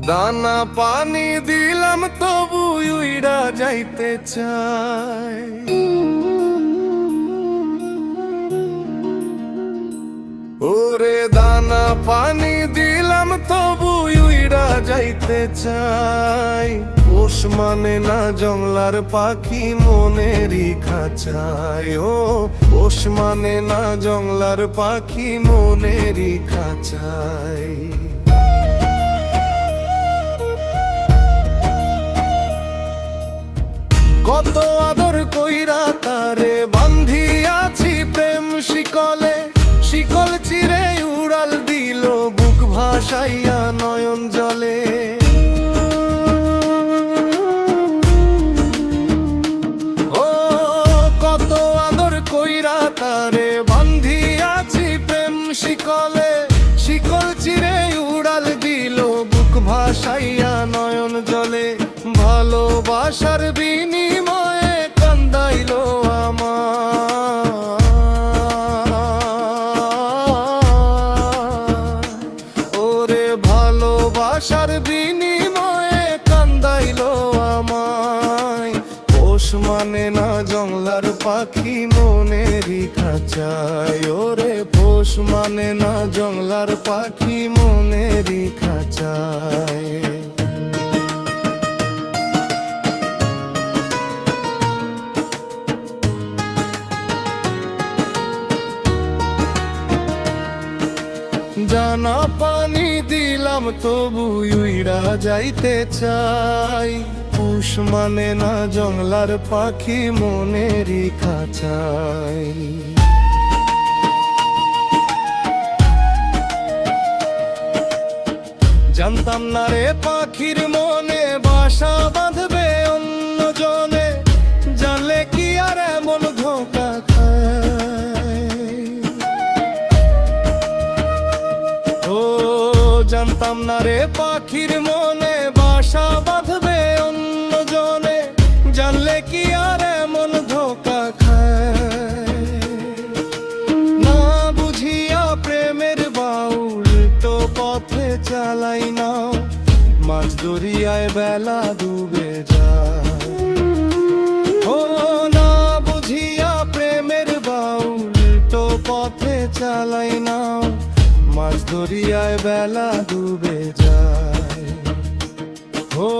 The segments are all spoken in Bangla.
দানা পানি দিলাম তবু উইড়া যাইতে চাই। ওরে দানা পানি দিলাম তবু উইড়া যাইতে চাই। পোষ মানে না জংলার পাখি মনেরই খাঁচায়। ও পোষ মানে না জংলার পাখি মনেরই খাঁচায়। কত আদর কইরা তারে বান্ধিয়াছি প্রেম শিকলে। শিকল চিরে উড়াল দিল বুক ভাসাইয়া নয়ন জলে। ও কত আদর কইরা তারে বান্ধিয়াছি প্রেম শিকলে। শিকল চিরে উড়াল দিল বুক ভাসাইয়া নয়ন জলে। ভালোবাসার বিনিময়ে কান্দাইল আমার। ওরে ভালোবাসার বিনিময়ে কান্দাইল আমায়। পোষ মানে না জংলার পাখি মনেরই খাঁচায়। ওরে পোষ মানে না জংলার পাখি মনেরই খাঁচায়। দানা পানি দিলাম তবু উইড়া যাইতে চাই। পোষ মানে না জংলার পাখি মনেরই খাঁচায়। জানতাম না রে পাখির মনে বাসা বাঁধবে অন্য জনে। জানলে কি আর এমন ধোঁকা খায়। ও জানতাম না রে পাখির মনে বাসা বাঁধবে অন্য জনে। জানলে কি আর এমন ধোঁকা খায়। না বুঝিয়া প্রেমের বাউল তো পথে চালাই নাও। মাঝ দরিয়ায় বেলা ডুবে যায়। ও না বুঝিয়া প্রেমের বাউল তো পথে চালাই নাও। মাঝ দরিয়ায় বেলা ডুবে যায়। ও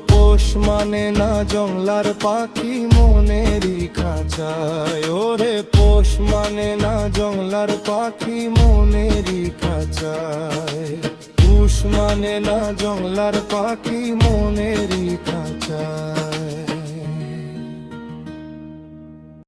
পোষ মানে না জংলার পাখি মনেরই খাঁচায়। ওরে পোষ মানে না জংলার পাখি মনেরই খাঁচায়। পোষ মানে না জংলার পাখি মনেরই